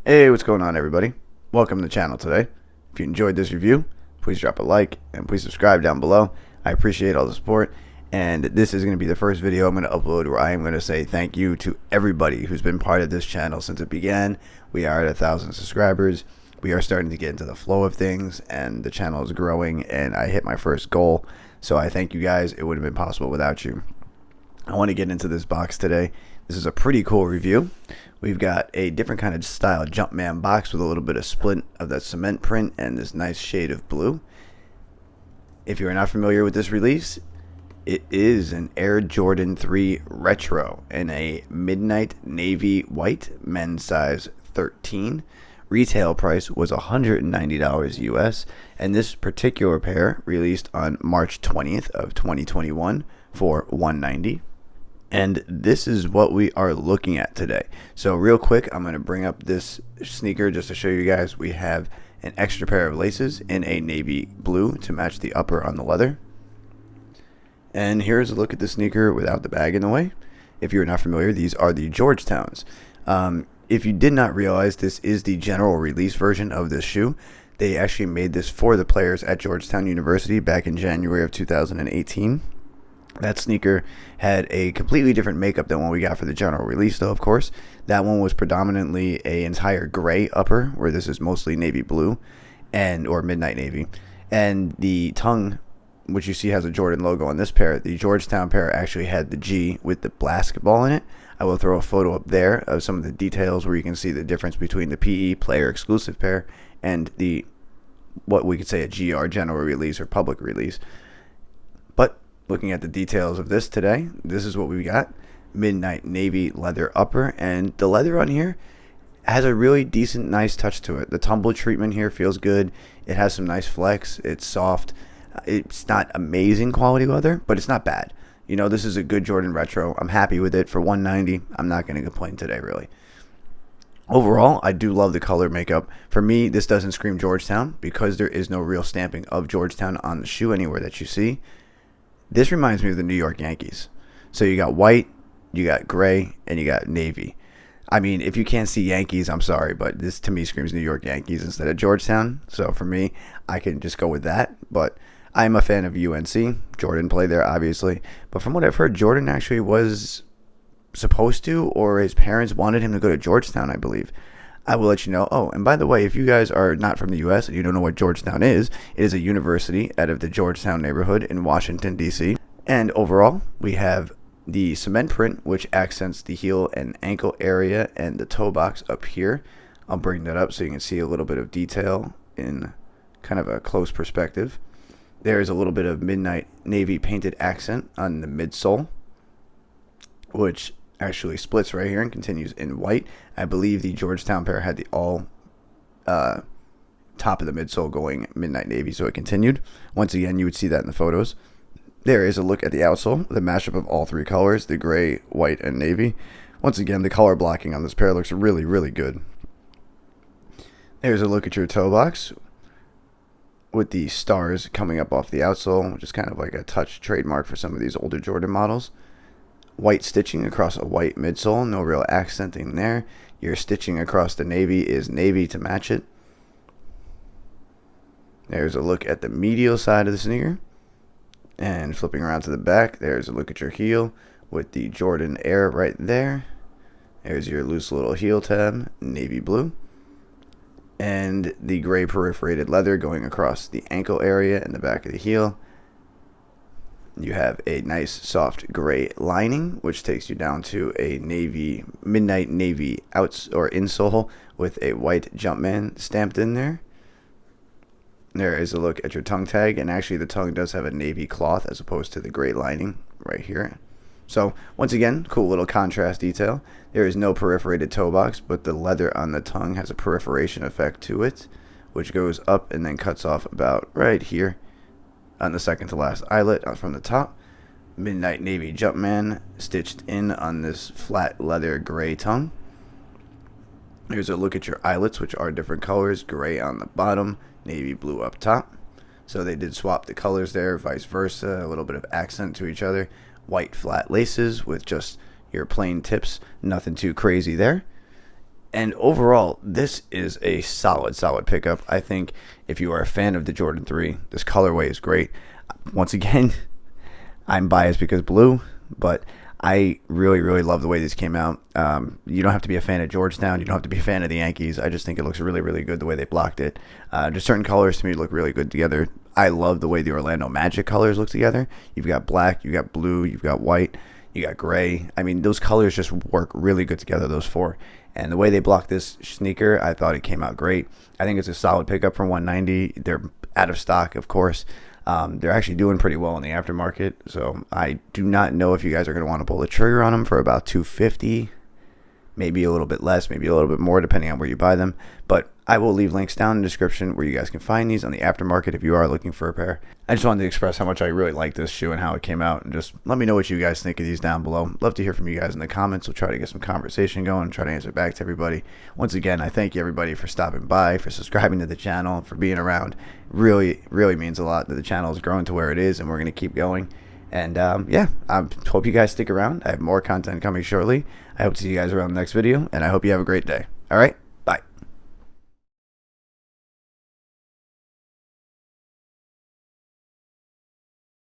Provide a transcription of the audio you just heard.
Hey, what's going on, everybody? Welcome to the channel today. If you enjoyed this review, please drop a like and please subscribe down below. I appreciate all the support, and this is going to be the first video I'm going to upload where I am going to say thank you to everybody who's been part of this channel since it began. We are at 1,000 subscribers. We are starting to get into the flow of things, and the channel is growing, and I hit my first goal. So I thank you guys. It wouldn't have been possible without you. I want to get into this box today. This is a pretty cool review. We've got a different kind of style Jumpman box with a little bit of splint of that cement print and this nice shade of blue. If you're not familiar with this release, it is an Air Jordan 3 Retro in a midnight navy white, men's size 13. Retail price was $190 US, and this particular pair released on March 20th of 2021 for $190. And this is what we are looking at today. So real quick, I'm going to bring up this sneaker just to show you guys. We have an extra pair of laces in a navy blue to match the upper on the leather. And here's a look at the sneaker without the bag in the way. If you're not familiar, these are the Georgetowns. If you did not realize, this is the general release version of this shoe. They actually made this for the players at Georgetown University back in January of 2018. That sneaker had a completely different makeup than what we got for the general release, though, of course. That one was predominantly an entire gray upper, where this is mostly navy blue or midnight navy. And the tongue, which you see has a Jordan logo on this pair, the Georgetown pair actually had the G with the basketball in it. I will throw a photo up there of some of the details where you can see the difference between the PE player exclusive pair and the, what we could say, a GR general release or public release. But looking at the details of this today, this is what we got. Midnight navy leather upper, and the leather on here has a really decent, nice touch to it. The tumble treatment here feels good. It has some nice flex. It's soft. It's not amazing quality leather, but it's not bad. You know, this is a good Jordan Retro. I'm happy with it for $190. I'm not going to complain today, really. Overall, I do love the color makeup. For me, this doesn't scream Georgetown because there is no real stamping of Georgetown on the shoe anywhere that you see. This reminds me of the New York Yankees. So you got white, you got gray, and you got navy. I mean, if you can't see Yankees, I'm sorry, but this to me screams New York Yankees instead of Georgetown. So for me, I can just go with that. But I'm a fan of UNC. Jordan played there, obviously. But from what I've heard, Jordan actually was supposed to, or his parents wanted him to go to Georgetown, I believe. I will let you know. Oh, and by the way, if you guys are not from the U.S. and you don't know what Georgetown is, it is a university out of the Georgetown neighborhood in Washington, D.C. And overall, we have the cement print, which accents the heel and ankle area and the toe box up here. I'll bring that up so you can see a little bit of detail in kind of a close perspective. There is a little bit of midnight navy painted accent on the midsole, which actually splits right here and continues in white. I believe the Georgetown pair had the all top of the midsole going midnight navy, so it continued. Once again, you would see that in the photos. There is a look at the outsole, the mashup of all three colors, the gray, white, and navy. Once again, the color blocking on this pair looks really, really good. There's a look at your toe box with the stars coming up off the outsole, which is kind of like a touch trademark for some of these older Jordan models. White stitching across a white midsole, no real accenting there. Your stitching across the navy is navy to match it. There's a look at the medial side of the sneaker. And flipping around to the back, there's a look at your heel with the Jordan Air right there. There's your loose little heel tab, navy blue. And the gray perforated leather going across the ankle area and the back of the heel. You have a nice soft gray lining, which takes you down to a navy, midnight navy outs or insole with a white Jumpman stamped in there. There is a look at your tongue tag, and actually the tongue does have a navy cloth as opposed to the gray lining right here. So once again, cool little contrast detail. There is no perforated toe box, but the leather on the tongue has a perforation effect to it, which goes up and then cuts off about right here on the second to last eyelet from the top. Midnight navy Jumpman stitched in on this flat leather gray tongue. Here's a look at your eyelets, which are different colors, gray on the bottom, navy blue up top. So they did swap the colors there, vice versa, a little bit of accent to each other. White flat laces with just your plain tips, nothing too crazy there. And overall, this is a solid pickup. I think if you are a fan of the Jordan 3, this colorway is great. Once again, I'm biased because blue, but I really love the way this came out. You don't have to be a fan of Georgetown. You don't have to be a fan of the Yankees. I just think it looks really good the way they blocked it. Just certain colors to me look really good together. I love the way the Orlando Magic colors look together. You've got black, you've got blue, you've got white, you got gray. I mean, those colors just work really good together, those four. And the way they blocked this sneaker, I thought it came out great. I think it's a solid pickup for $190. They're out of stock, of course. They're actually doing pretty well in the aftermarket, so I do not know if you guys are going to want to pull the trigger on them for about $250, maybe a little bit less, maybe a little bit more, depending on where you buy them. But I will leave links down in the description where you guys can find these on the aftermarket if you are looking for a pair. I just wanted to express how much I really like this shoe and how it came out, and just let me know what you guys think of these down below. Love to hear from you guys in the comments. We'll try to get some conversation going and try to answer back to everybody. Once again, I thank you everybody for stopping by, for subscribing to the channel, for being around. Really means a lot that the channel is growing to where it is, and we're going to keep going. And yeah, I hope you guys stick around. I have more content coming shortly. I hope to see you guys around the next video, and I hope you have a great day. All right?